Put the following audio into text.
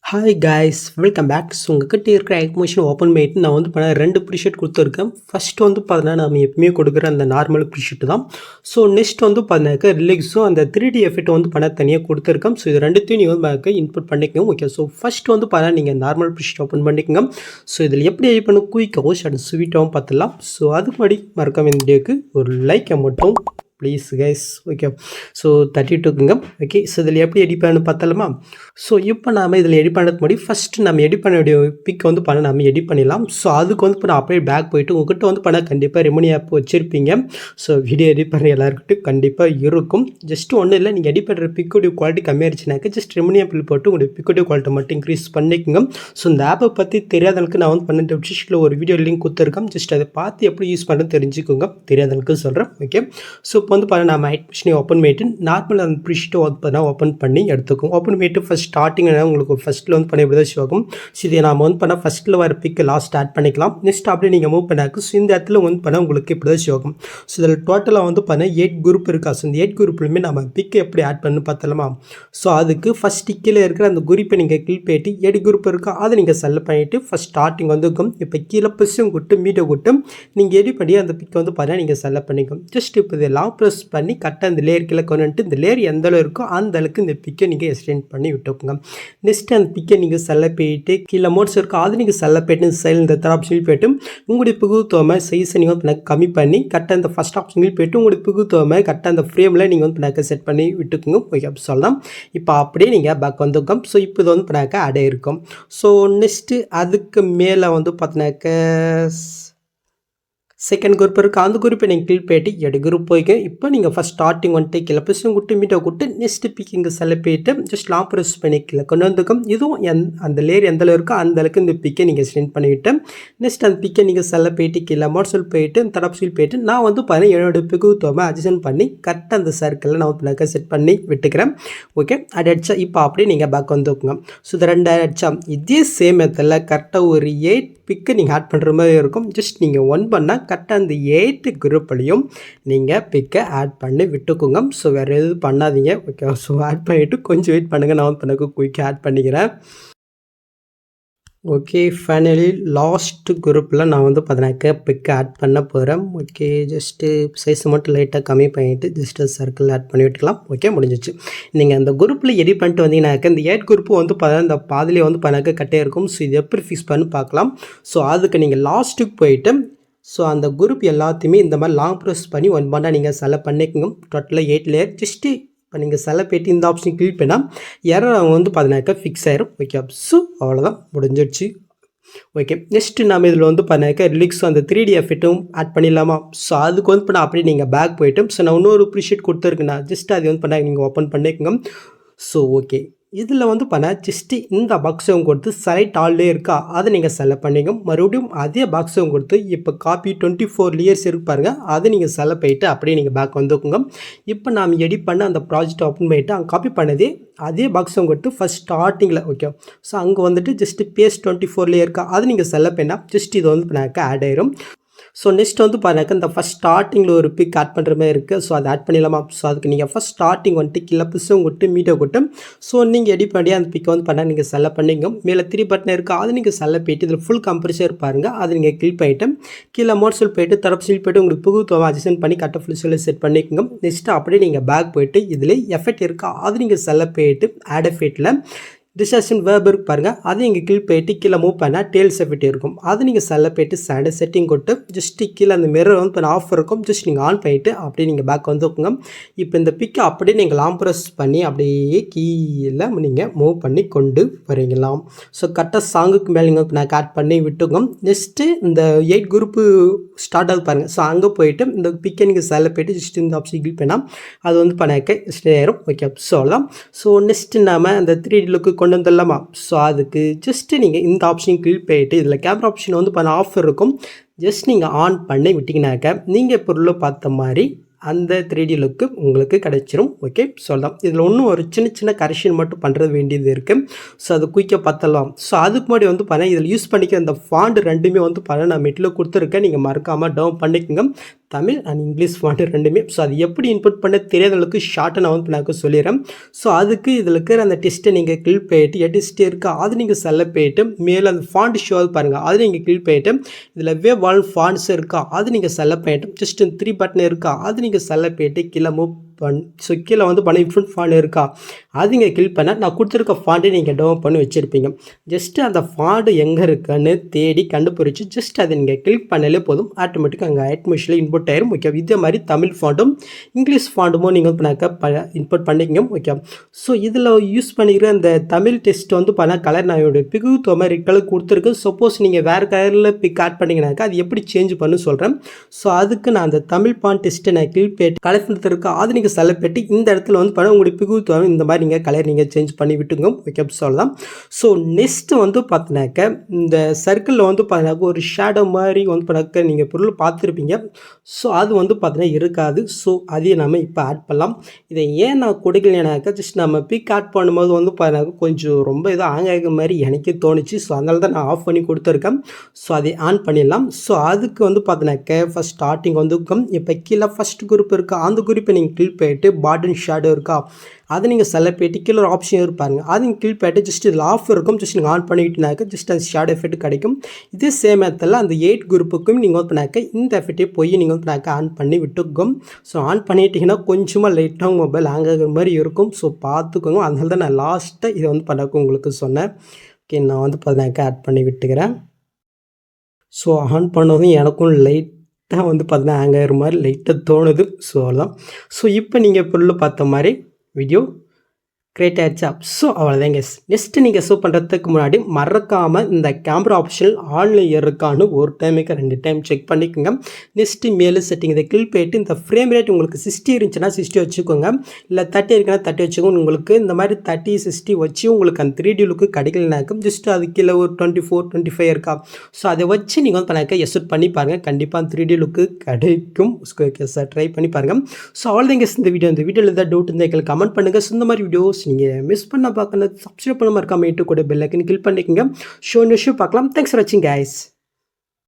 Hi guys, welcome back. So உங்ககிட்ட இருக்கிற எக்மோஷன் open பண்ணிட்டு நான் வந்து பண்ண 2 ப்ரீஷர்ட் கொடுத்துருக்கேன். ஃபர்ஸ்ட் வந்து பார்த்தீங்கன்னா நம்ம எப்பவுமே கொடுக்குற அந்த நார்மல் ப்ரீஷர்ட் தான். ஸோ நெக்ஸ்ட் வந்து பார்த்தீங்கன்னாக்கா ரிலீக்ஸும் அந்த 3D எஃபெக்ட் வந்து பண்ண தனியாக கொடுத்துருக்கேன். ஸோ இது ரெண்டுத்தையும் நீங்கள் வந்து இன்புட் பண்ணிக்கோங்க. ஓகே, ஸோ ஃபர்ஸ்ட் வந்து பார்த்தீங்கன்னா நீங்கள் நார்மல் ப்ரீஷர்ட் ஓப்பன் பண்ணிக்கோங்க. ஸோ இதில் எப்படி எடிட் பண்ண குயிக்காகவும் அண்ட் ஸ்வீட்டாகவும் பார்த்துலாம். ஸோ அதுக்கு முன்னாடி மறக்காம இந்த வீடியோக்கு ஒரு லைக்கை மட்டும் ப்ளீஸ் கைஸ். ஓகே, ஸோ 32க்குங்க. ஓகே, ஸோ இதில் எப்படி எடிட் பண்ணு பார்த்தலாமா? ஸோ இப்போ நாம் இதில் எடிட் பண்ணுறதுக்கு முன்னாடி ஃபஸ்ட்டு நம்ம எடிட் பண்ண வேண்டிய பிக் வந்து நம்ம எடிட் பண்ணிடலாம். ஸோ அதுக்கு வந்து இப்போ நான் அப்படியே பேக் போயிட்டு உங்கள்கிட்ட வந்து கண்டிப்பாக ரெமனி ஆப் வச்சுருப்பீங்க. ஸோ வீடியோ எடிட் பண்ணுற எல்லாருக்கிட்டும் கண்டிப்பாக இருக்கும். ஜஸ்ட் ஒன்றும் இல்லை, நீங்கள் எடிட் பண்ணுற பிக்கோடைய குவாலிட்டி கம்மியாகிடுச்சுனாக்க ஜஸ்ட் ரெமனி ஆப்பில் போட்டு உங்களுடைய பிக்கோடைய குவாலிட்டி மட்டும் இன்க்ரீஸ் பண்ணிக்கோங்க. ஸோ இந்த ஆப்பை பற்றி தெரியாதவங்களுக்கு நான் வந்து பன்னெண்டு டிஸ்கிரிப்ஷனில் ஒரு வீடியோ லிங்க் கொடுத்துருக்கேன். ஜஸ்ட் அதை பார்த்து எப்படி யூஸ் பண்ணுறது தெரிஞ்சுக்கோங்க, தெரியாதவங்களுக்கு சொல்கிறேன். ஓகே, ஸோ இப்போ வந்து நம்ம ஹைட் மிஷினை ஓப்பன் பண்ணிட்டு நார்மல் அந்த ப்ரீஷீட்டை ஓப்பன் பண்ணி எடுத்துக்கும். ஓப்பன் பண்ணிட்டு ஃபஸ்ட் ஸ்டார்டிங் உங்களுக்கு ஃபஸ்ட்டில் வந்து இப்படி தான் ஷோ ஆகும். ஸோ இதை நாம் வந்து ஃபஸ்ட்டில் வர பிக்கு லாஸ்ட் ஸ்டார்ட் பண்ணிக்கலாம். நெக்ஸ்ட் அப்படியே நீங்கள் மூவ் பண்ணாக்கு ஸோ இந்த இடத்துல வந்து உங்களுக்கு இப்படி தான் ஷோ ஆகும். ஸோ இதில் டோட்டலாக வந்து 8 குரூப் இருக்கா. ஸோ இந்த 8 குரூப்லையுமே நம்ம பிக்கு எப்படி ஆட் பண்ணு பார்த்தலாமா? ஸோ அதுக்கு ஃபஸ்ட்டு கீழே இருக்கிற அந்த குரூப்பை நீங்கள் கிளிக் பண்ணிட்டு 8 குரூப் இருக்கா அதை நீங்கள் செலக்ட் பண்ணிவிட்டு ஃபஸ்ட் ஸ்டார்டிங் வந்து இருக்கும். இப்போ கீழே ப்ளஸும் கொடுத்து மீட்டை கொடுத்து நீங்கள் எடிட் பண்ணி அந்த பிக்கை வந்து நீங்கள் செலக்ட் பண்ணிக்கும். ஜஸ்ட் இப்போ இதை லாங் ப்ரெஸ் பண்ணி கரெக்டாக இந்த லேயர் கீழே கொண்டு வந்துட்டு இந்த லேயர் எந்த அளவு இருக்கோ அந்த அளவுக்கு இந்த பிக்கை நீங்கள் எக்ஸ்டெண்ட் பண்ணி விட்டுக்கோங்க. நெக்ஸ்ட் அந்த பிக்கை நீங்கள் செலக்ட் பண்ணிட்டு கீழே மோட்ஸ் இருக்கோ அதை நீங்கள் செலக்ட் பண்ணிட்டு சைல் இந்த தேர்ட் ஆப்ஷனில் போய்ட்டு உங்களுடைய புகுத்துவமை சைஸை நீங்கள் வந்து கம்மி பண்ணி கரெக்டாக இந்த ஃபஸ்ட் ஆப்ஷனில் போய்ட்டு உங்களுடைய புகுத்துவமை கரெக்டாக அந்த ஃப்ரேமில் நீங்கள் வந்து செட் பண்ணி விட்டுக்குங்க. ஓகே, அப்படி சொல்லலாம். இப்போ அப்படியே நீங்கள் பேக் வந்துக்கும். ஸோ இப்போ இது வந்து அடை இருக்கும். ஸோ நெக்ஸ்ட்டு அதுக்கு மேலே வந்து பார்த்தினாக்க செகண்ட் குரூப் இருக்குது. அந்த குரூப்பை நீங்கள் கிளிக் பண்ணிட்டு 8 குரூப் போய்க்க. இப்போ நீங்கள் ஃபஸ்ட் ஸ்டார்டிங் வந்துட்டு கீழே ப்ளஸும் கொடுத்து மீட்டை கொடுத்து நெக்ஸ்ட் பிக்கிங்க செலக்ட் பண்ணிட்டு ஜஸ்ட் லாங் ப்ரெஸ் பண்ணி கீழே கொண்டு வந்துக்கும். இதுவும் அந்த லேயர் எந்த அளவு இருக்கோ அந்த அளவுக்கு இந்த பிக்கை நீங்கள் சென்ட் பண்ணிவிட்டு நெக்ஸ்ட் அந்த பிக்கை நீங்கள் செலக்ட் பண்ணிட்டு கீழே மாட்ஸில் போயிட்டு தடப்ஸில் போயிட்டு நான் வந்து என்னோட பிக்கு தோமை அட்ஜஸ்ட் பண்ணி கரெக்டாக அந்த சர்க்கிளில் நான் வந்து செட் பண்ணி விட்டுக்கிறேன். ஓகே, அது அடிச்சா இப்போ அப்படியே நீங்கள் பேக் வந்துக்குங்க. ஸோ இது 2 அடிச்சா இதே சேம் மெத்தடில் கரெக்டாக ஒரு 8 பிக்கை நீங்கள் ஆட் பண்ணுற மாதிரி இருக்கும். ஜஸ்ட் நீங்கள் 1 பண்ணால் கரெக்டாக அந்த 8 குரூப்லையும் நீங்கள் பிக்கை ஆட் பண்ணி விட்டுக்கோங்க. ஸோ வேறு எதுவும் பண்ணாதீங்க. ஓகே, ஸோ ஆட் பண்ணிவிட்டு கொஞ்சம் வெயிட் பண்ணுங்கள். நான் வந்து குயிக்காக ஆட் பண்ணிக்கிறேன். ஓகே, ஃபைனலி லாஸ்ட் குரூப்பில் நான் வந்து பிக்கை ஆட் பண்ண போகிறேன். ஓகே, ஜஸ்ட்டு சைஸ் மட்டும் லைட்டாக கம்மி பண்ணிவிட்டு ஜஸ்ட்டு சர்க்கிள் ஆட் பண்ணி விட்டுக்கலாம். ஓகே, முடிஞ்சிச்சு. நீங்கள் அந்த குரூப்பில் எடிட் பண்ணிட்டு வந்தீங்கன்னாக்க இந்த 8 குரூப்பு வந்து இந்த பாதிலே வந்து கட்டே இருக்கும். ஸோ இது எப்படி ஃபிக்ஸ் பண்ணி பார்க்கலாம். ஸோ அதுக்கு நீங்கள் லாஸ்ட்டுக்கு போயிட்டு ஸோ அந்த குரூப் எல்லாத்தையுமே இந்த மாதிரி லாங் ப்ரெஸ் பண்ணி 1 பண்ணால் நீங்கள் செலக்ட் பண்ணிக்கோங்க. டோட்டலாக 8 லேயர் ஜஸ்ட்டு இப்போ நீங்கள் செலக்ட் பண்ணிட்டு இந்த ஆப்ஷன் கிளிக் பண்ணால் எரர் வந்து ஃபிக்ஸ் ஆயிரும். ஓகே, ஸோ அவ்வளோதான், முடிஞ்சிடுச்சு. ஓகே, நெக்ஸ்ட்டு நம்ம இதில் வந்து ரிலீக்ஸ் அந்த 3D எஃபெக்ட்டும் ஆட் பண்ணிடலாமா? ஸோ அதுக்கு வந்து அப்படியே நீங்கள் பேக் போய்ட்டு ஸோ நான் இன்னொரு ப்ரீஷீட் கொடுத்துருக்குண்ணா ஜஸ்ட் அது வந்து நீங்கள் ஓப்பன் பண்ணிக்கோங்க. ஸோ ஓகே, இதில் வந்து ஜஸ்ட்டு இந்த பாக்ஸையும் கொடுத்து செலக்ட் ஆல்லே இருக்கா அதை நீங்கள் செலக்ட் பண்ணிங்க. மறுபடியும் அதே பாக்ஸையும் கொடுத்து இப்போ காப்பி 24 லேயர்ஸ் இருக்கு பாருங்கள், அதை நீங்கள் செலக்ட் பண்ணிட்டு அப்படியே நீங்கள் பேக் வந்துக்குங்க. இப்போ நாம் எடிட் பண்ண அந்த ப்ராஜெக்ட் ஓப்பன் பண்ணிவிட்டு அங்கே காப்பி பண்ணதே அதே பாக்ஸும் கொடுத்து ஃபஸ்ட் ஸ்டார்டிங்கில். ஓகே, ஸோ அங்கே வந்துட்டு ஜஸ்ட்டு பேஸ்ட் 24 லேயர் இருக்கா அதை நீங்கள் செலக்ட் பண்ணால் ஜஸ்ட் இது வந்து ஆட் ஆயிரும். ஸோ நெக்ஸ்ட் வந்து இந்த ஃபஸ்ட் ஸ்டார்டிங்கில் ஒரு பிக் ஆட் பண்ணுற மாதிரி இருக்குது. ஸோ அதை ஆட் பண்ணிடலாமா? ஸோ அதுக்கு நீங்கள் ஃபஸ்ட் ஸ்டார்டிங் வந்துட்டு கீழே ப்ளஸும் கொடுத்து மீட்டை கொடுத்து ஸோ நீங்கள் எடிட் பண்ணி அந்த பிக்கை வந்து நீங்கள் செலக்ட் பண்ணிங்க. மேலே 3 பட்டன் இருக்குது அதை நீங்கள் செலக்ட் போயிட்டு இதில் ஃபுல் கம்ப்ரெஷர் பாருங்கள், அதை நீங்கள் கிளிக் பண்ணிவிட்டு கீழே மோட்ஸில் போய்ட்டு தரப்ஸில் போய்ட்டு உங்களுக்கு புகுத்துவம் அட்ஜஸ்ட் பண்ணி கரெக்டாக ஃபுல் சொல்லி செட் பண்ணிக்கோங்க. நெக்ஸ்ட்டு அப்படியே நீங்கள் பேக் போய்ட்டு இதில் எஃபெக்ட் இருக்கா அதை நீங்கள் செலக்ட் போயிட்டு ஆட் எஃபெக்ட்டில் டிஸ்டர்ஷன் வேர்ப் இருக்கு பாருங்கள், அதை இங்கே கீழ் போயிட்டு கீழே மூவ் பண்ணால் டேல்ஸ் எஃபெக்ட் இருக்கும். அது நீங்கள் செலக்ட் போயிட்டு செட்டிங் கொடுத்து ஜஸ்ட்டு கீழே அந்த மிரர் வந்து ஆஃப் இருக்கும். ஜஸ்ட் நீங்கள் ஆன் பண்ணிவிட்டு அப்படியே நீங்கள் பேக் வந்துக்குங்க. இப்போ இந்த பிக்கை அப்படியே நீங்கள் லாங் ப்ரெஸ் பண்ணி அப்படியே கீழே நீங்கள் மூவ் பண்ணி கொண்டு வரீங்களாம். ஸோ கரெக்டாக சாங்குக்கு மேலே நீங்கள் நான் ஆட் பண்ணி விட்டுக்கோங்க. நெக்ஸ்ட்டு இந்த 8 குரூப்பு ஸ்டார்ட் ஆகுது பாருங்கள். ஸோ அங்கே போயிட்டு இந்த பிக்கை நீங்கள் செலக்ட் போயிட்டு ஜஸ்ட் இந்த ஆப்ஷன் கிளிக் பண்ணால் அது வந்து ஸ்டே ஆயிரும். ஓகே, ஸோ அவ்வளோதான். ஸோ நெக்ஸ்ட்டு நாம் அந்த 3D லுக்கு கொண்டு வந்துடலாமா? ஸோ அதுக்கு ஜஸ்ட்டு நீங்கள் இந்த ஆப்ஷன் கிளிக் பண்ணிட்டு இதில் கேமரா ஆப்ஷன் வந்து ஆஃப் இருக்கும். ஜஸ்ட் நீங்கள் ஆன் பண்ணி விட்டிங்கனாக்க நீங்கள் பொருளை பார்த்த மாதிரி அந்த 3D லுக்கு உங்களுக்கு கிடைச்சிரும். ஓகே, சொல்லலாம். இதில் இன்னும் ஒரு சின்ன கரெக்ஷன் மட்டும் பண்ணுறது வேண்டியது இருக்குது. ஸோ அது குயிக்காக பார்த்தலாம். ஸோ அதுக்கு முன்னாடி வந்து இதில் யூஸ் பண்ணிக்க அந்த ஃபாண்ட் ரெண்டுமே வந்து நான் மெட்டில் கொடுத்துருக்கேன். நீங்கள் மறக்காமல் டவுன் பண்ணிக்கோங்க. தமிழ் அண்ட் இங்கிலீஷ் ஃபாண்ட் ரெண்டுமே. ஸோ அது எப்படி இன்புட் பண்ண தெரியாதவங்களுக்கு ஷார்ட்டாக நான் வந்து நான் சொல்லிடுறேன். ஸோ அதுக்கு இதில் இருக்கிற அந்த டெஸ்ட்டை நீங்கள் கிளிக் பண்ணிட்டு எடிஸ்ட் இருக்கா அது நீங்கள் செலக்ட் பண்ணிட்டு மேலே அந்த ஃபாண்ட் ஷோ பாருங்கள் அது நீங்கள் கிளிக் பண்ணிட்டு இதில் வேவ் ஆல் ஃபாண்ட்ஸ் இருக்கா அது நீங்கள் செலக்ட் பண்ணிட்டு ஜஸ்ட் 3 பட்டன் இருக்கா அது நீங்கள் செலக்ட் பண்ணிட்டு கீழே மூவ் ஸோ கீழே வந்து பண்ண இன்ஃபுட் ஃபாண்ட் இருக்கா அது நீங்கள் கிளிக் பண்ணால் நான் கொடுத்துருக்க ஃபாண்ட்டை நீங்கள் டவுன் பண்ணி வச்சுருப்பீங்க. ஜஸ்ட்டு அந்த ஃபாண்ட் எங்கே இருக்குன்னு தேடி கண்டுபிடிச்சி ஜஸ்ட் அதை நீங்கள் கிளிக் பண்ணாலே போதும் ஆட்டோமேட்டிக்காக அங்கே அட்மிஷனில் இன்புட் ஆயிரும். ஓகே, இதே மாதிரி தமிழ் ஃபாண்ட்டும் இங்கிலீஷ் ஃபாண்ட்டுமோ நீங்கள் இன்புட் பண்ணிக்கங்க. ஓகே, ஸோ இதில் யூஸ் பண்ணிக்கிற அந்த தமிழ் டெஸ்ட் வந்து பண்ண கலர் நான் என்னுடைய பிகு மாதிரி கலர் கொடுத்துருக்கு. சப்போஸ் நீங்கள் வேறு கலரில் பிக் ஆட் பண்ணிங்கனாக்கா அது எப்படி சேஞ்ச் பண்ணு சொல்கிறேன். ஸோ அதுக்கு நான் அந்த தமிழ் ஃபாண்ட் டெஸ்ட்டை நான் கிளிக் பண்ணி கலர் பண்ணிருக்கா அது நீங்கள் செலக்ட் பண்ணி இந்த இடத்துல வந்து பண்ண உங்களுடைய பிகு இந்த மாதிரி நீங்கள் கலர் நீங்கள் சேஞ்ச் பண்ணி விட்டுங்க. ஓகே, சொல்லலாம். ஸோ நெக்ஸ்ட்டு வந்து பார்த்தினாக்க இந்த சர்க்கிளில் வந்து பார்த்தினாக்க ஒரு ஷேடோ மாதிரி வந்து பார்த்தாக்க நீங்கள் பொருள் பார்த்துருப்பீங்க. ஸோ அது வந்து பார்த்தீங்கன்னா இருக்காது. ஸோ அதையும் நம்ம இப்போ ஆட் பண்ணலாம். இதை ஏன் நான் கொடுக்கலனாக்கா ஜஸ்ட் நம்ம பிக் ஆட் பண்ணும்போது வந்து பார்த்தினாக்க கொஞ்சம் ரொம்ப இதாக ஆக மாதிரி எனக்கு தோணுச்சு. ஸோ அதனால தான் நான் ஆஃப் பண்ணி கொடுத்துருக்கேன். ஸோ அதை ஆன் பண்ணிடலாம். ஸோ அதுக்கு வந்து பார்த்தினாக்க ஃபஸ்ட் ஸ்டார்டிங் வந்து இப்போ கீழே ஃபஸ்ட் குரூப் இருக்கா அந்த குரூப்பை நீங்கள் கிளிக் பண்ணிட்டு பாட்டன் ஷேடோ இருக்கா அதை நீங்கள் செலக்ட் பண்ணிட்டு கீழே ஒரு ஆப்ஷன் இருப்பாருங்க அது நீங்கள் கிளிக் பண்ணிட்டு ஜஸ்ட் இதில் ஆஃப் இருக்கும் ஜஸ்ட் நீங்கள் ஆன் பண்ணிக்கிட்டுனாக்க ஜஸ்ட் அந்த ஷேடோ எஃபெக்ட் கிடைக்கும். இதே சேம் இடத்துல அந்த 8 குரூப்புக்கும் நீங்கள் வந்து பண்ணாக்க இந்த எஃபெக்டே போய் நீங்கள் வந்து பண்ணாக்க ஆன் பண்ணி விட்டுக்கும். ஸோ ஆன் பண்ணிட்டீங்கன்னா கொஞ்சமாக லைட்டாக மொபைல் ஹேங் ஆகிற மாதிரி இருக்கும். ஸோ பார்த்துக்கோங்க. அதனால தான் நான் லாஸ்ட்டாக இதை வந்து பண்ணாக்க உங்களுக்கு சொன்னேன். ஓகே, நான் வந்து பண்ணாக்க ஆட் பண்ணி விட்டுக்கிறேன். ஸோ ஆன் பண்ணதும் எனக்கும் லைட்டாக வந்து பார்த்தீங்கன்னா ஹேங் ஆகிற மாதிரி லைட்டாக தோணுது. ஸோ அவ்வளோதான். ஸோ இப்போ நீங்கள் பொருள் பார்த்த மாதிரி வீடியோ கிரியேட் ஆகிடுச்சா? ஸோ அவ்வளோதாங்க. நெக்ஸ்ட்டு நீங்கள் ஷோ பண்ணுறதுக்கு முன்னாடி மறக்காமல் இந்த கேமரா ஆப்ஷன் ஆன்லைன் இருக்கான்னு ஒரு டைமுக்கு 2 டைம் செக் பண்ணிக்கோங்க. நெக்ஸ்ட்டு மேலே செட்டிங் இதை கிளிக் பண்ணிட்டு இந்த ஃப்ரேம் ரேட் உங்களுக்கு 60 இருந்துச்சுன்னா 60 வச்சுக்கோங்க. இல்லை 30 இருக்குன்னா 30 வச்சுக்கோங்க. உங்களுக்கு இந்த மாதிரி 30, 60 வச்சு உங்களுக்கு அந்த 3D லுக்கு கிடைக்கலனாக்கும் ஜஸ்ட் அது கீழே ஒரு 24, 25 இருக்கா. ஸோ அதை வச்சு நீங்கள் வந்து பண்ணாக்க எஸ்ட் பண்ணி பாருங்கள். கண்டிப்பாக அந்த 3D லுக்கு கிடைக்கும். ஓகே சார், ட்ரை பண்ணி பாருங்கள். ஸோ அவ்வளோதாங்க இந்த வீடியோவில் ஏதாவது டவுட் இருந்தால் எங்களுக்கு கமெண்ட் பண்ணுங்கள். ஸோ இந்த மாதிரி வீடியோஸ் நீங்கள் மிஸ் பண்ண பார்க்கணும் சப்ஸ்கிரைப் பண்ணாமல் இருக்காமல் கூட பெல் ஐக்கன் கிளிக் பண்ணிக்கோங்க. ஷோ பார்க்கலாம். தேங்க்ஸ் ஃபார் வாட்சிங் கைஸ்.